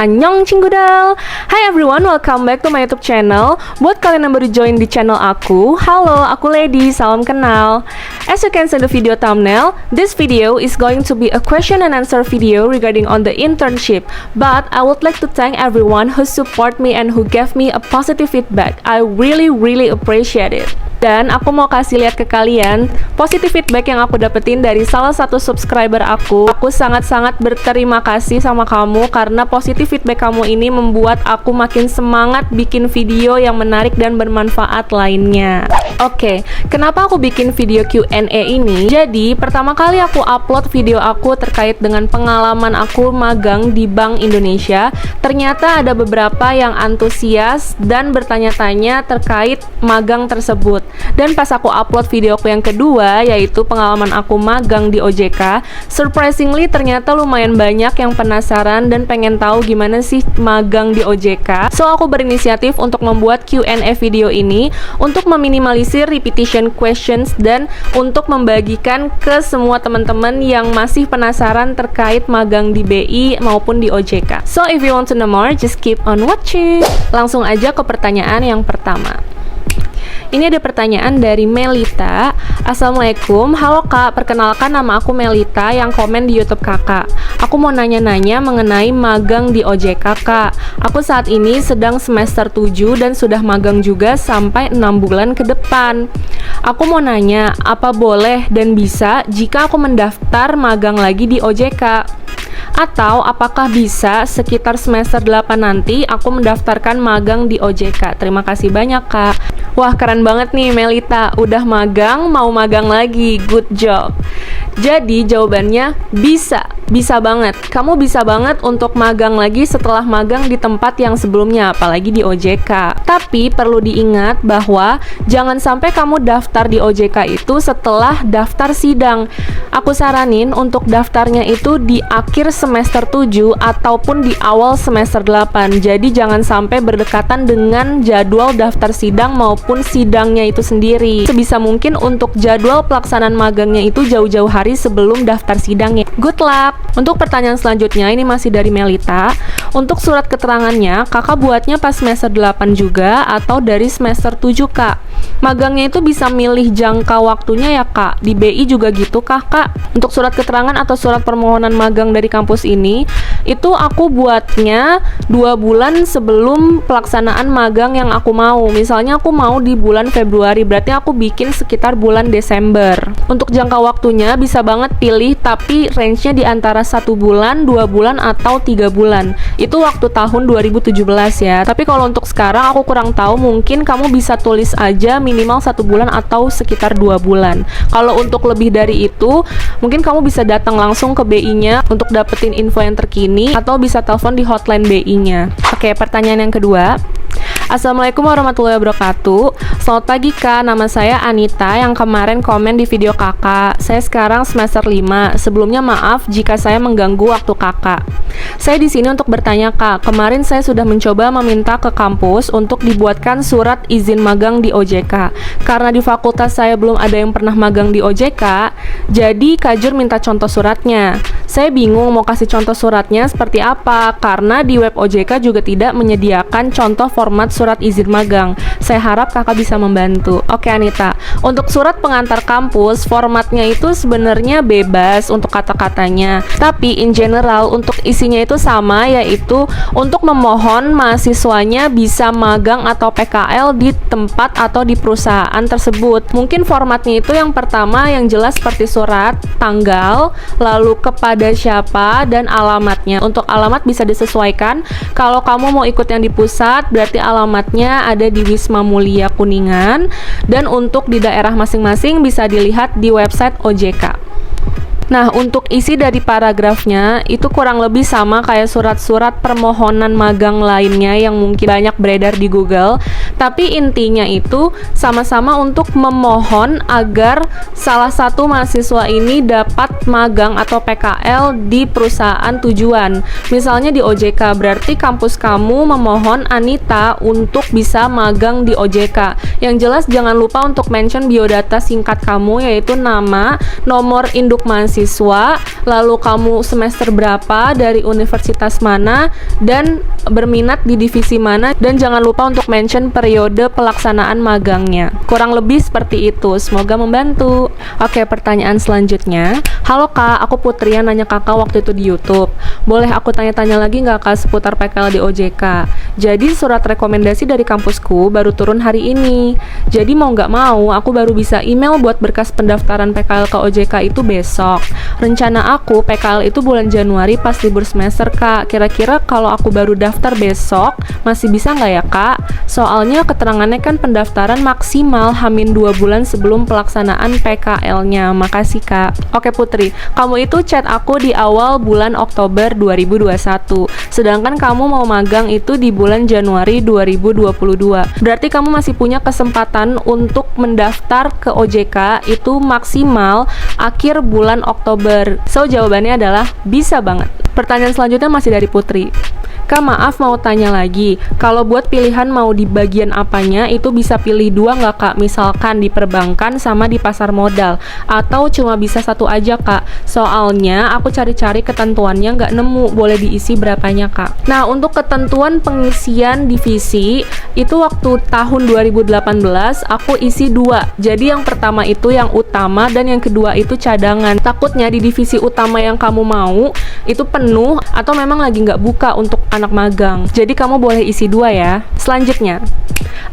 Annyeong 친구들. Hi everyone, welcome back to my YouTube channel. Buat kalian yang baru join di channel aku, halo, aku Lady, salam kenal. As you can see the video thumbnail, this video is going to be a question and answer video regarding on the internship. But I would like to thank everyone who support me and who gave me a positive feedback. I really appreciate it. Dan aku mau kasih lihat ke kalian positive feedback yang aku dapetin dari salah satu subscriber aku. Aku sangat-sangat berterima kasih sama kamu karena positive feedback kamu ini membuat aku makin semangat bikin video yang menarik dan bermanfaat lainnya. Oke, kenapa aku bikin video Q&A ini? Jadi, pertama kali aku upload video aku terkait dengan pengalaman aku magang di Bank Indonesia. Ternyata ada beberapa yang antusias dan bertanya-tanya terkait magang tersebut. Dan pas aku upload video aku yang kedua, yaitu pengalaman aku magang di OJK, surprisingly ternyata lumayan banyak yang penasaran dan pengen tahu gimana sih magang di OJK. So aku berinisiatif untuk membuat Q&A video ini untuk meminimalisir repetition questions dan untuk membagikan ke semua teman-teman yang masih penasaran terkait magang di BI maupun di OJK. So if you want to know more, just keep on watching. Langsung aja ke pertanyaan yang pertama. Ini ada pertanyaan dari Melita. Assalamualaikum, halo kak, perkenalkan nama aku Melita yang komen di YouTube kakak. Aku mau nanya-nanya mengenai magang di OJK kak. Aku saat ini sedang semester 7 dan sudah magang juga sampai 6 bulan ke depan. Aku mau nanya, apa boleh dan bisa jika aku mendaftar magang lagi di OJK? Atau apakah bisa sekitar semester 8 nanti aku mendaftarkan magang di OJK? Terima kasih banyak kak. Wah keren banget nih Melita, udah magang, mau magang lagi, good job. Jadi jawabannya bisa banget. Kamu bisa banget untuk magang lagi setelah magang di tempat yang sebelumnya, apalagi di OJK. Tapi perlu diingat bahwa jangan sampai kamu daftar di OJK itu setelah daftar sidang. Aku saranin untuk daftarnya itu di akhir semester 7 ataupun di awal semester 8. Jadi jangan sampai berdekatan dengan jadwal daftar sidang maupun sidangnya itu sendiri. Sebisa mungkin untuk jadwal pelaksanaan magangnya itu jauh-jauh hari sebelum daftar sidangnya. Good luck! Untuk pertanyaan selanjutnya, ini masih dari Melita. Untuk surat keterangannya, kakak buatnya pas semester 8 juga atau dari semester 7 kak? Magangnya itu bisa milih jangka waktunya ya kak? Di BI juga gitu kah kak? Untuk surat keterangan atau surat permohonan magang dari kampus ini, itu aku buatnya 2 bulan sebelum pelaksanaan magang yang aku mau. Misalnya aku mau di bulan Februari, berarti aku bikin sekitar bulan Desember. Untuk jangka waktunya bisa banget pilih, tapi range-nya di antara 1 bulan, 2 bulan, atau 3 bulan. Itu waktu tahun 2017 ya. Tapi kalau untuk sekarang aku kurang tahu, mungkin kamu bisa tulis aja minimal 1 bulan atau sekitar 2 bulan. Kalau untuk lebih dari itu, mungkin kamu bisa datang langsung ke BI-nya untuk dapetin info yang terkini atau bisa telepon di hotline BI-nya. Oke, pertanyaan yang kedua. Assalamualaikum warahmatullahi wabarakatuh. Selamat pagi kak, nama saya Anita yang kemarin komen di video kakak. Saya sekarang semester 5. Sebelumnya maaf jika saya mengganggu waktu kakak. Saya di sini untuk bertanya kak. Kemarin saya sudah mencoba meminta ke kampus untuk dibuatkan surat izin magang di OJK. Karena di fakultas saya belum ada yang pernah magang di OJK, jadi Kajur minta contoh suratnya. Saya bingung mau kasih contoh suratnya seperti apa, karena di web OJK juga tidak menyediakan contoh format surat izin magang. Saya harap kakak bisa membantu. Oke Anita, untuk surat pengantar kampus, formatnya itu sebenarnya bebas untuk kata-katanya. Tapi in general untuk isinya itu sama, yaitu untuk memohon mahasiswanya bisa magang atau PKL di tempat atau di perusahaan tersebut. Mungkin formatnya itu yang pertama yang jelas seperti surat, tanggal, lalu kepada siapa, dan alamatnya. Untuk alamat bisa disesuaikan. Kalau kamu mau ikut yang di pusat, berarti alamatnya ada di Wisma Mulia Kuningan, dan untuk di daerah masing-masing bisa dilihat di website OJK. Nah, untuk isi dari paragrafnya itu kurang lebih sama kayak surat-surat permohonan magang lainnya yang mungkin banyak beredar di Google. Tapi intinya itu sama-sama untuk memohon agar salah satu mahasiswa ini dapat magang atau PKL di perusahaan tujuan. Misalnya di OJK, berarti kampus kamu memohon Anita untuk bisa magang di OJK. Yang jelas jangan lupa untuk mention biodata singkat kamu, yaitu nama, nomor induk mahasiswa, lalu kamu semester berapa, dari universitas mana, dan berminat di divisi mana, dan jangan lupa untuk mention periode pelaksanaan magangnya. Kurang lebih seperti itu, semoga membantu. Oke, pertanyaan selanjutnya. Halo Kak, aku Putri yang nanya Kakak waktu itu di YouTube. Boleh aku tanya-tanya lagi nggak Kak seputar PKL di OJK? Jadi surat rekomendasi dari kampusku baru turun hari ini. Jadi mau nggak mau, aku baru bisa email buat berkas pendaftaran PKL ke OJK itu besok. Rencana aku PKL itu bulan Januari pas libur semester Kak. Kira-kira kalau aku baru daftar besok, masih bisa nggak ya Kak? Soalnya keterangannya kan pendaftaran maksimal H-2 bulan sebelum pelaksanaan PKL-nya. Makasih Kak. Oke Putri, kamu itu chat aku di awal bulan Oktober 2021. Sedangkan kamu mau magang itu di bulan Januari 2022. Berarti kamu masih punya kesempatan untuk mendaftar ke OJK itu maksimal akhir bulan Oktober. So, jawabannya adalah bisa banget. Pertanyaan selanjutnya masih dari Putri. Kak, maaf mau tanya lagi. Kalau buat pilihan mau di bagian apanya, itu bisa pilih dua nggak Kak? Misalkan di perbankan sama di pasar modal. Atau cuma bisa satu aja Kak? Soalnya aku cari-cari ketentuannya nggak nemu. Boleh diisi berapanya Kak? Nah, untuk ketentuan pengisian divisi, itu waktu tahun 2018 aku isi dua. Jadi yang pertama itu yang utama dan yang kedua itu cadangan. Takutnya di divisi utama yang kamu mau itu penuh atau memang lagi nggak buka untuk anak magang. Jadi kamu boleh isi dua ya. Selanjutnya,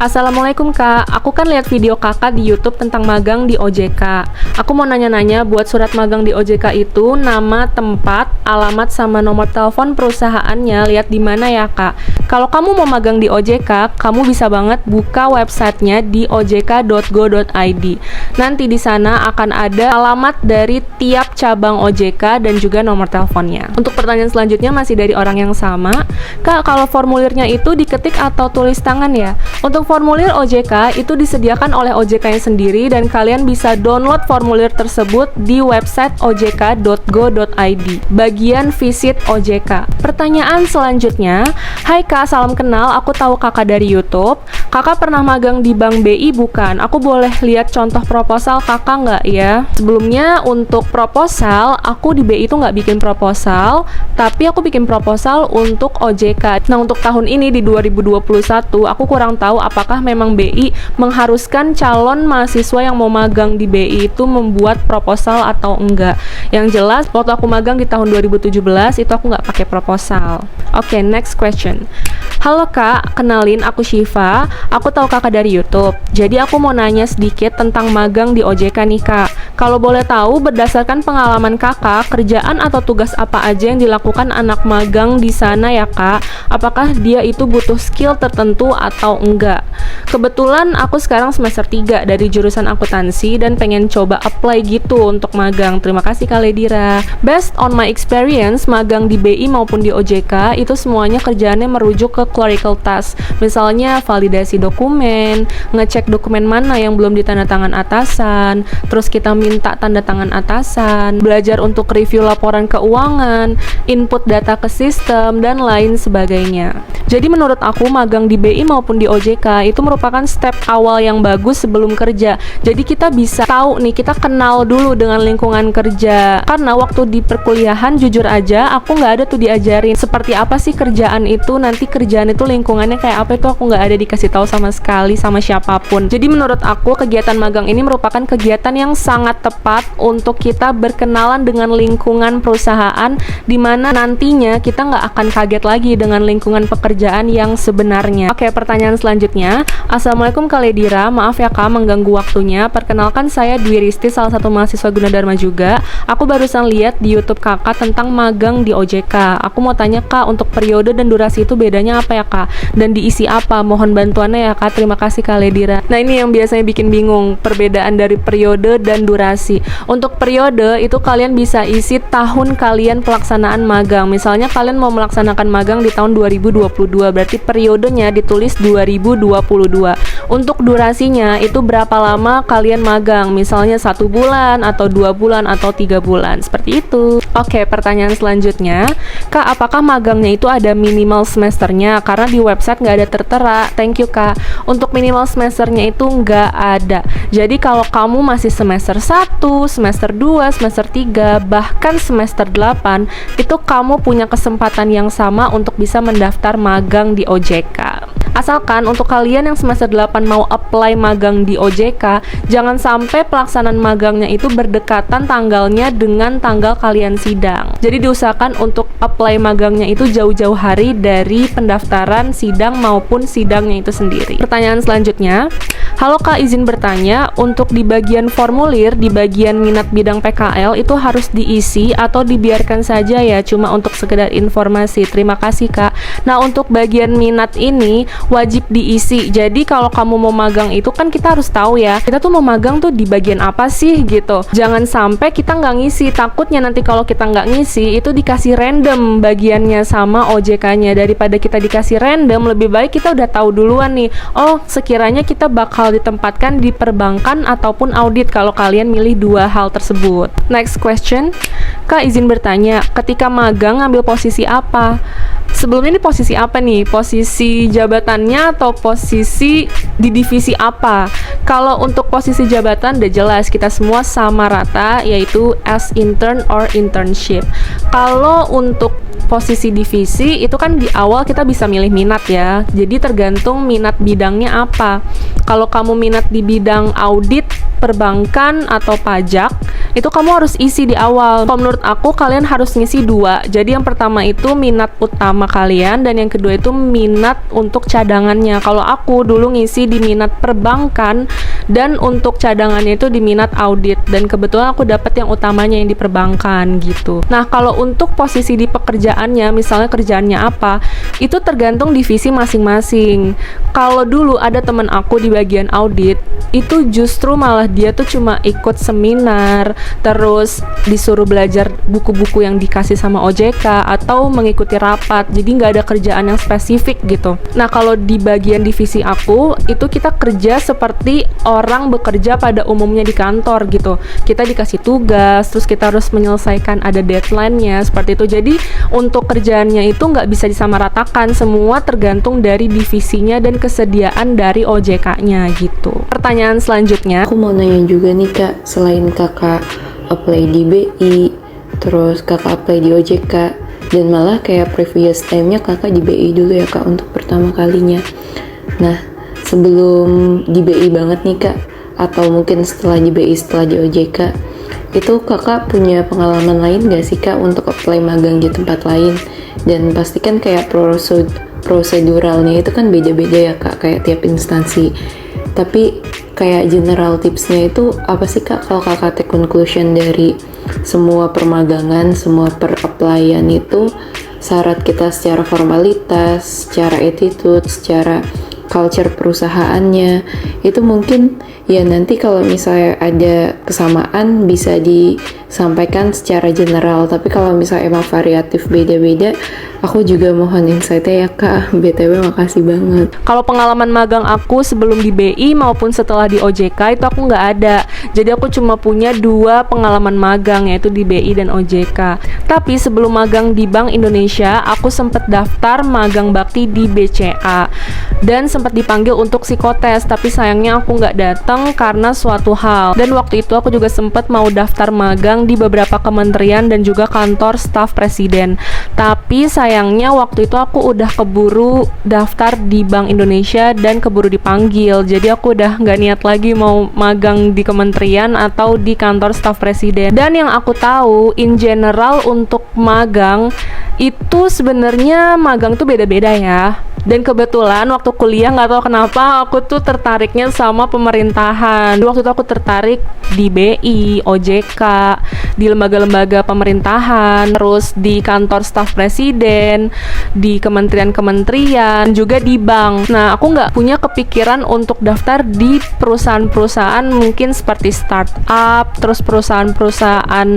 Assalamualaikum Kak, aku kan lihat video kakak di YouTube tentang magang di OJK. Aku mau nanya-nanya buat surat magang di OJK itu nama, tempat, alamat, sama nomor telepon perusahaannya lihat di mana ya Kak? Kalau kamu mau magang di OJK, kamu bisa banget buka websitenya di ojk.go.id. Nanti di sana akan ada alamat dari tiap cabang OJK dan juga nomor teleponnya. Untuk pertanyaan selanjutnya masih dari orang yang sama. Kak, kalau formulirnya itu diketik atau tulis tangan ya? Untuk formulir OJK itu disediakan oleh OJK-nya sendiri dan kalian bisa download formulir tersebut di website ojk.go.id bagian visit OJK. Pertanyaan selanjutnya, hai Kak, salam kenal, aku tahu Kakak dari YouTube. Kakak pernah magang di Bank BI bukan? Aku boleh lihat contoh proposal Kakak nggak ya? Sebelumnya untuk proposal, aku di BI itu nggak bikin proposal, tapi aku bikin proposal untuk OJK. Nah, untuk tahun ini di 2021, aku kurang tahu apakah memang BI mengharuskan calon mahasiswa yang mau magang di BI itu membuat proposal atau enggak. Yang jelas, waktu aku magang di tahun 2017, itu aku nggak pakai proposal. Oke, next question. Halo Kak, kenalin aku Syifa. Aku tahu Kakak dari YouTube. Jadi aku mau nanya sedikit tentang magang di OJK nih Kak. Kalau boleh tahu, berdasarkan pengalaman Kakak, kerjaan atau tugas apa aja yang dilakukan anak magang di sana ya Kak? Apakah dia itu butuh skill tertentu atau enggak? Kebetulan aku sekarang semester 3 dari jurusan akuntansi dan pengen coba apply gitu untuk magang. Terima kasih Kak Ledira. Based on my experience, magang di BI maupun di OJK itu semuanya kerjaannya merujuk ke clerical task. Misalnya validasi dokumen, ngecek dokumen mana yang belum ditandatangan atasan, terus kita minta tanda tangan atasan, belajar untuk review laporan keuangan, input data ke sistem, dan lain sebagainya. Jadi menurut aku magang di BI maupun di OJK itu merupakan step awal yang bagus sebelum kerja. Jadi kita bisa tahu nih, kita kenal dulu dengan lingkungan kerja. Karena waktu di perkuliahan jujur aja aku nggak ada tuh diajarin seperti apa sih kerjaan itu, nanti kerjaan itu lingkungannya kayak apa itu aku nggak ada dikasih tahu sama sekali sama siapapun. Jadi menurut aku kegiatan magang ini merupakan kegiatan yang sangat tepat untuk kita berkenalan dengan lingkungan perusahaan, dimana nantinya kita nggak akan kaget lagi dengan lingkungan pekerjaan yang sebenarnya. Oke, pertanyaan selanjutnya. Assalamualaikum Kak Ledira, maaf ya Kak mengganggu waktunya. Perkenalkan saya Dwi Risti, salah satu mahasiswa Gunadarma juga. Aku barusan lihat di YouTube Kakak tentang magang di OJK. Aku mau tanya Kak, untuk periode dan durasi itu bedanya apa ya Kak? Dan diisi apa? Mohon bantuannya ya Kak. Terima kasih Kak Ledira. Nah, ini yang biasanya bikin bingung, perbedaan dari periode dan durasi. Untuk periode itu kalian bisa isi tahun kalian pelaksanaan magang. Misalnya kalian mau melaksanakan magang di tahun 2022, berarti periodenya ditulis 2022. Untuk durasinya itu berapa lama kalian magang, misalnya 1 bulan atau 2 bulan atau 3 bulan, seperti itu. Oke, pertanyaan selanjutnya, Kak, apakah magangnya itu ada minimal semesternya? semesternya, karena di website nggak ada tertera. Thank you Kak. Untuk minimal semesternya itu nggak ada. Jadi kalau kamu masih semester 1, semester 2, semester 3, bahkan semester 8, itu kamu punya kesempatan yang sama untuk bisa mendaftar magang di OJK. Asalkan untuk kalian yang semester 8 mau apply magang di OJK, jangan sampai pelaksanaan magangnya itu berdekatan tanggalnya dengan tanggal kalian sidang. Jadi diusahakan untuk apply magangnya itu jauh-jauh hari dari pendaftaran sidang maupun sidangnya itu sendiri. Pertanyaan selanjutnya, halo Kak, izin bertanya, untuk di bagian formulir, di bagian minat bidang PKL itu harus diisi atau dibiarkan saja ya, cuma untuk sekedar informasi. Terima kasih Kak. Nah, untuk bagian minat ini wajib diisi. Jadi kalau kamu mau magang itu kan kita harus tahu ya, kita tuh mau magang tuh di bagian apa sih gitu. Jangan sampai kita nggak ngisi, takutnya nanti kalau kita nggak ngisi itu dikasih random bagiannya sama OJK-nya. Daripada kita dikasih random, lebih baik kita udah tahu duluan nih, oh sekiranya kita bakal ditempatkan di perbankan ataupun audit kalau kalian milih dua hal tersebut. Next question, Kak izin bertanya, ketika magang ngambil posisi apa? Sebelumnya ini posisi apa nih? Posisi jabatannya atau posisi di divisi apa? Kalau untuk posisi jabatan udah jelas, kita semua sama rata, yaitu as intern or internship. Kalau untuk posisi divisi itu kan di awal kita bisa milih minat ya. Jadi tergantung minat bidangnya apa. Kalau kamu minat di bidang audit, perbankan atau pajak, itu kamu harus isi di awal. Kalau menurut aku kalian harus ngisi dua. Jadi yang pertama itu minat utama kalian dan yang kedua itu minat untuk cadangannya. Kalau aku dulu ngisi di minat perbankan dan untuk cadangannya itu di minat audit, dan kebetulan aku dapat yang utamanya yang di perbankan gitu. Nah, kalau untuk posisi di pekerjaannya, misalnya kerjaannya apa, itu tergantung divisi masing-masing. Kalau dulu ada teman aku di bagian audit, itu justru malah dia tuh cuma ikut seminar, terus disuruh belajar buku-buku yang dikasih sama OJK atau mengikuti rapat, jadi nggak ada kerjaan yang spesifik gitu. Nah, kalau di bagian divisi aku, itu kita kerja seperti orang bekerja pada umumnya di kantor gitu. Kita dikasih tugas, terus kita harus menyelesaikan, ada deadline-nya, seperti itu. Jadi untuk kerjaannya itu nggak bisa disamaratakan, semua tergantung dari divisinya dan kesediaan dari OJK-nya gitu. Pertanyaan selanjutnya, aku mau nanya juga nih Kak, selain kakak apply di BI, terus kakak apply di OJK, dan malah kayak previous time-nya kakak di BI dulu ya Kak untuk pertama kalinya. Nah, sebelum di BI banget nih Kak, atau mungkin setelah di BI, setelah di OJK, itu kakak punya pengalaman lain gak sih Kak untuk apply magang di tempat lain? Dan pastikan kayak proseduralnya itu kan beda-beda ya Kak, kayak tiap instansi. Tapi kayak general tipsnya itu apa sih Kak, kalau kakak take conclusion dari semua permagangan, semua per-applyan itu, syarat kita secara formalitas, secara attitude, secara culture perusahaannya, itu mungkin ya nanti kalau misalnya ada kesamaan bisa disampaikan secara general, tapi kalau misalnya emang variatif beda-beda, aku juga mohon insight-nya ya Kak. BTW makasih banget. kalau pengalaman magang aku sebelum di BI maupun setelah di OJK itu aku nggak ada. Jadi aku cuma punya 2 pengalaman magang, yaitu di BI dan OJK. Tapi sebelum magang di Bank Indonesia, aku sempat daftar magang bakti di BCA dan sempat dipanggil untuk psikotes, tapi sayangnya aku nggak datang karena suatu hal. Dan waktu itu aku juga sempat mau daftar magang di beberapa kementerian dan juga kantor staf presiden. Tapi sayangnya waktu itu aku udah keburu daftar di Bank Indonesia dan keburu dipanggil. Jadi aku udah nggak niat lagi mau magang di kementerian atau di kantor staf presiden. Dan yang aku tahu, in general untuk magang itu sebenarnya magang tuh beda-beda ya. Dan kebetulan waktu kuliah nggak tahu kenapa aku tuh tertariknya sama pemerintahan. Waktu itu aku tertarik di BI, OJK, di lembaga-lembaga pemerintahan, terus di kantor staf presiden, di kementerian-kementerian, juga di bank. Nah, aku nggak punya kepikiran untuk daftar di perusahaan-perusahaan mungkin seperti startup, terus perusahaan-perusahaan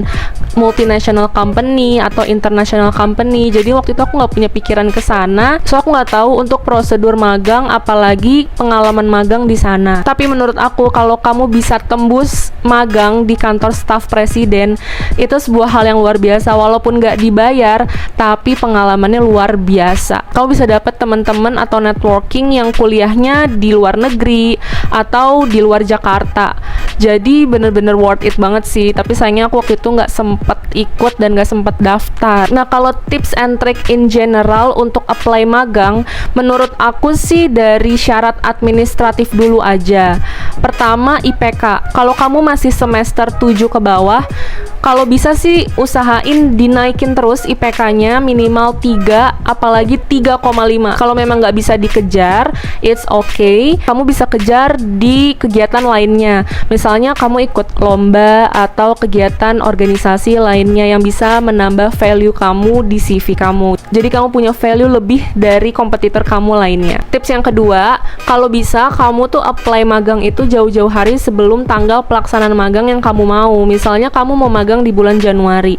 multinational company atau international company. Jadi waktu itu aku nggak punya pikiran ke sana, so aku nggak tahu tahu untuk prosedur magang, apalagi pengalaman magang di sana. Tapi menurut aku, kalau kamu bisa tembus magang di kantor staf presiden, itu sebuah hal yang luar biasa. Walaupun nggak dibayar, tapi pengalamannya luar biasa. Kamu bisa dapat teman-teman atau networking yang kuliahnya di luar negeri atau di luar Jakarta. Jadi bener-bener worth it banget sih. Tapi sayangnya aku waktu itu nggak sempet ikut dan nggak sempet daftar. Nah, kalau tips and trick in general untuk apply magang, menurut aku sih dari syarat administratif dulu aja. Pertama, IPK. Kalau kamu masih semester 7 ke bawah, kalau bisa sih usahain dinaikin terus IPK-nya minimal 3, apalagi 3,5. Kalau memang nggak bisa dikejar, it's okay. Kamu bisa kejar di kegiatan lainnya. Misalnya kamu ikut lomba atau kegiatan organisasi lainnya yang bisa menambah value kamu di CV kamu. Jadi kamu punya value lebih dari kompetitor kamu lainnya. Tips yang kedua, kalau bisa kamu tuh apply magang itu jauh-jauh hari sebelum tanggal pelaksanaan magang yang kamu mau. Misalnya kamu mau magang di bulan Januari,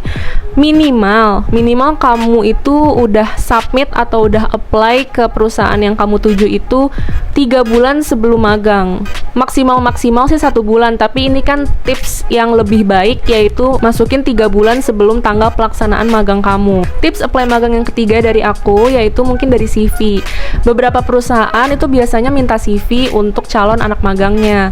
minimal kamu itu udah submit atau udah apply ke perusahaan yang kamu tuju itu 3 bulan sebelum magang. Maksimal sih 1 bulan, tapi ini kan tips yang lebih baik, yaitu masukin 3 bulan sebelum tanggal pelaksanaan magang kamu. Tips apply magang yang ketiga dari aku yaitu mungkin dari CV. Beberapa perusahaan itu biasanya minta CV untuk calon anak magangnya.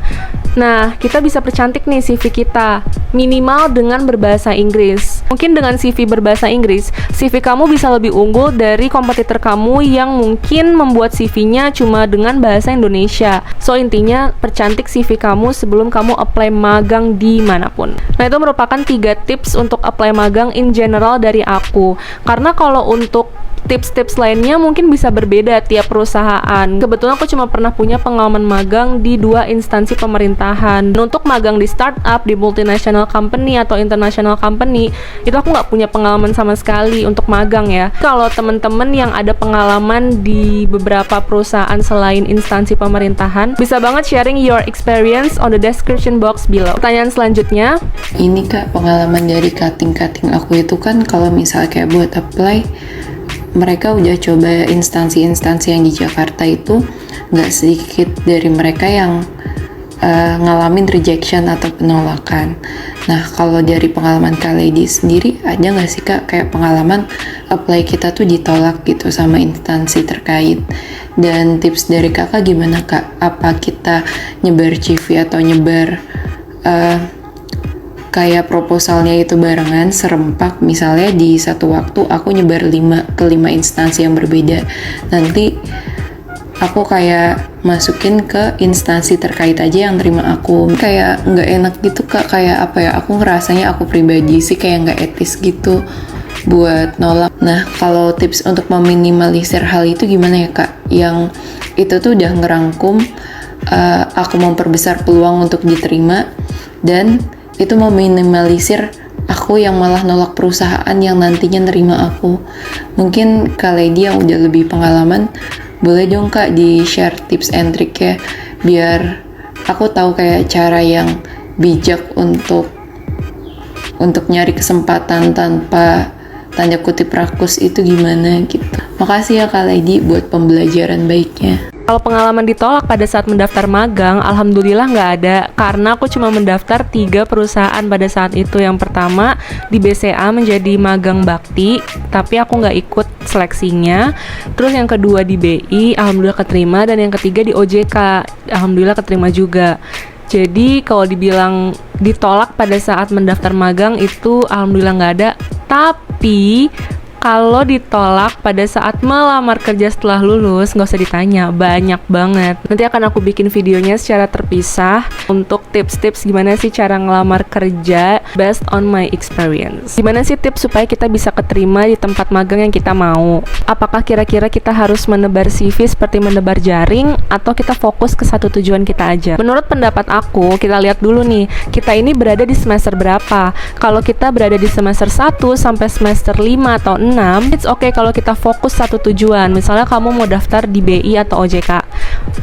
Nah, kita bisa percantik nih CV kita, minimal dengan berbahasa Inggris. Mungkin dengan CV berbahasa Inggris, CV kamu bisa lebih unggul dari kompetitor kamu yang mungkin membuat CV-nya cuma dengan bahasa Indonesia. So, intinya percantik CV kamu sebelum kamu apply magang dimanapun. Nah, itu merupakan 3 tips untuk apply magang in general dari aku. Karena kalau untuk tips-tips lainnya mungkin bisa berbeda tiap perusahaan. Kebetulan aku cuma pernah punya pengalaman magang di 2 instansi pemerintahan. Dan untuk magang di startup, di multinational company atau international company, itu aku nggak punya pengalaman sama sekali untuk magang ya. Kalau temen-temen yang ada pengalaman di beberapa perusahaan selain instansi pemerintahan, bisa banget sharing your experience on the description box below. Pertanyaan selanjutnya, Ini Kak, pengalaman dari cutting aku itu kan kalau misalnya kayak buat apply, mereka udah coba instansi-instansi yang di Jakarta itu, nggak sedikit dari mereka yang ngalamin rejection atau penolakan. Nah, kalau dari pengalaman Kak Lady sendiri, ada nggak sih Kak kayak pengalaman apply kita tuh ditolak gitu sama instansi terkait? Dan tips dari Kakak gimana Kak? Apa kita nyebar CV atau nyebar kayak proposalnya itu barengan, serempak, misalnya di satu waktu aku nyebar 5 instansi yang berbeda, nanti aku kayak masukin ke instansi terkait aja yang terima aku. Kayak nggak enak gitu Kak, kayak apa ya, aku ngerasanya aku pribadi sih kayak nggak etis gitu buat nolak. Nah, kalau tips untuk meminimalisir hal itu gimana ya Kak? Yang itu tuh udah ngerangkum aku memperbesar peluang untuk diterima, dan itu meminimalisir aku yang malah nolak perusahaan yang nantinya nerima aku. Mungkin Kak Lady yang udah lebih pengalaman, boleh dong Kak di-share tips and trick ya, biar aku tahu kayak cara yang bijak untuk nyari kesempatan tanpa tanda kutip rakus itu gimana gitu. Makasih ya Kak Lady buat pembelajaran baiknya. kalau pengalaman ditolak pada saat mendaftar magang, alhamdulillah nggak ada, karena aku cuma mendaftar 3 perusahaan pada saat itu. Yang pertama di BCA menjadi magang bakti, tapi aku nggak ikut seleksinya. Terus yang kedua di BI, alhamdulillah keterima, dan yang ketiga di OJK, alhamdulillah keterima juga. Jadi kalau dibilang ditolak pada saat mendaftar magang itu alhamdulillah nggak ada. Tapi kalau ditolak pada saat melamar kerja setelah lulus, nggak usah ditanya, banyak banget. Nanti akan aku bikin videonya secara terpisah untuk tips-tips gimana sih cara ngelamar kerja based on my experience. Gimana sih tips supaya kita bisa keterima di tempat magang yang kita mau? Apakah kira-kira kita harus menebar CV seperti menebar jaring, atau kita fokus ke satu tujuan kita aja? Menurut pendapat aku, kita lihat dulu nih, kita ini berada di semester berapa. Kalau kita berada di semester 1 sampai semester 5 atau 6, it's okay kalau kita fokus satu tujuan. Misalnya kamu mau daftar di BI atau OJK,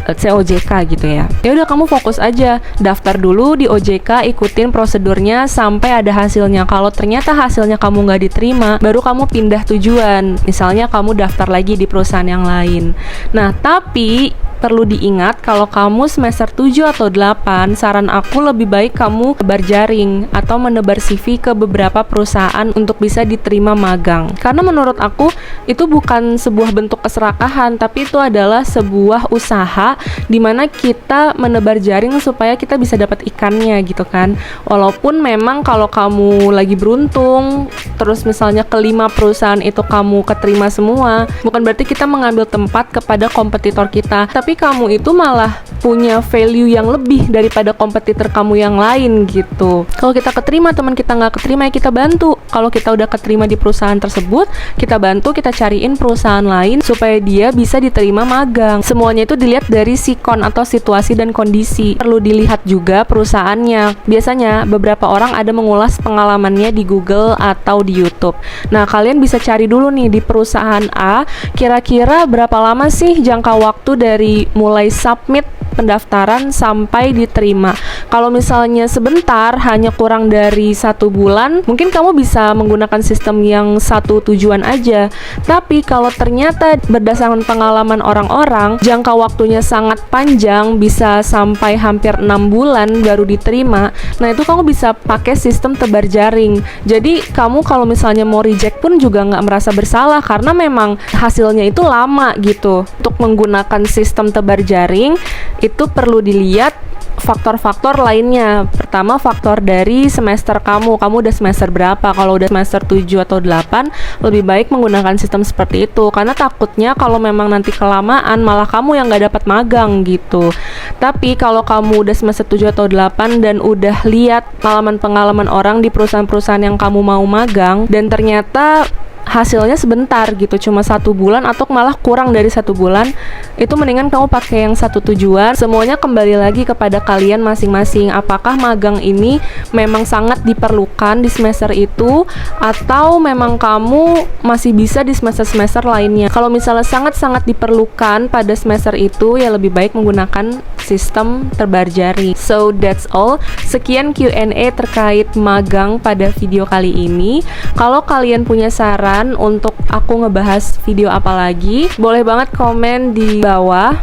OJK gitu ya. Ya udah, kamu fokus aja, daftar dulu di OJK, ikutin prosedurnya sampai ada hasilnya. Kalau ternyata hasilnya kamu nggak diterima, baru kamu pindah tujuan. Misalnya kamu daftar lagi di perusahaan yang lain. Nah, tapi perlu diingat kalau kamu semester 7 atau 8, saran aku lebih baik kamu menebar jaring atau menebar CV ke beberapa perusahaan untuk bisa diterima magang. Karena menurut aku itu bukan sebuah bentuk keserakahan, tapi itu adalah sebuah usaha di mana kita menebar jaring supaya kita bisa dapat ikannya gitu kan. Walaupun memang kalau kamu lagi beruntung, terus misalnya ke-5 perusahaan itu kamu keterima semua, bukan berarti kita mengambil tempat kepada kompetitor kita, tapi kamu itu malah punya value yang lebih daripada kompetitor kamu yang lain gitu. Kalau kita keterima, teman kita nggak keterima, ya kita bantu. Kalau kita udah keterima di perusahaan tersebut, kita bantu, kita cariin perusahaan lain supaya dia bisa diterima magang. Semuanya itu dilihat dari sikon atau situasi dan kondisi. Perlu dilihat juga perusahaannya. Biasanya beberapa orang ada mengulas pengalamannya di Google atau di YouTube. Nah, kalian bisa cari dulu nih di perusahaan A, kira-kira berapa lama sih jangka waktu dari mulai submit pendaftaran sampai diterima. Kalau misalnya sebentar, hanya kurang dari 1 bulan, mungkin kamu bisa menggunakan sistem yang satu tujuan aja. Tapi kalau ternyata berdasarkan pengalaman orang-orang, jangka waktunya sangat panjang, bisa sampai hampir 6 bulan baru diterima. Nah, itu kamu bisa pakai sistem tebar jaring. Jadi kamu kalau misalnya mau reject pun juga nggak merasa bersalah, karena memang hasilnya itu lama gitu. Untuk menggunakan sistem tebar jaring itu perlu dilihat faktor-faktor lainnya. Pertama, faktor dari semester kamu udah semester berapa. Kalau udah semester 7 atau 8, lebih baik menggunakan sistem seperti itu, karena takutnya kalau memang nanti kelamaan malah kamu yang nggak dapat magang gitu. Tapi kalau kamu udah semester 7 atau 8 dan udah lihat pengalaman-pengalaman orang di perusahaan-perusahaan yang kamu mau magang, dan ternyata hasilnya sebentar gitu, cuma 1 bulan atau malah kurang dari 1 bulan, itu mendingan kamu pakai yang satu tujuan. Semuanya kembali lagi kepada kalian masing-masing. Apakah magang ini memang sangat diperlukan di semester itu, atau memang kamu masih bisa di semester-semester lainnya. Kalau misalnya sangat-sangat diperlukan pada semester itu, ya lebih baik menggunakan sistem tebar jaring. So that's all. Sekian Q&A terkait magang pada video kali ini. Kalau kalian punya saran untuk aku ngebahas video apa lagi, boleh banget komen di bawah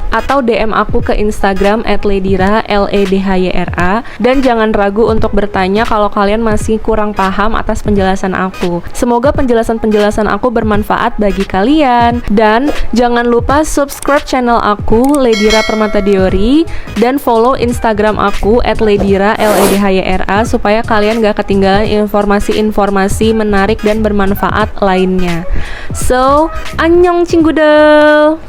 atau DM aku ke Instagram @ledyra LEDHYRA, dan jangan ragu untuk bertanya kalau kalian masih kurang paham atas penjelasan aku. Semoga penjelasan-penjelasan aku bermanfaat bagi kalian, dan jangan lupa subscribe channel aku Ledyra Permata Diori dan follow Instagram aku @ledyra LEDHYRA supaya kalian gak ketinggalan informasi-informasi menarik dan bermanfaat lainnya. So, annyeong 친구들.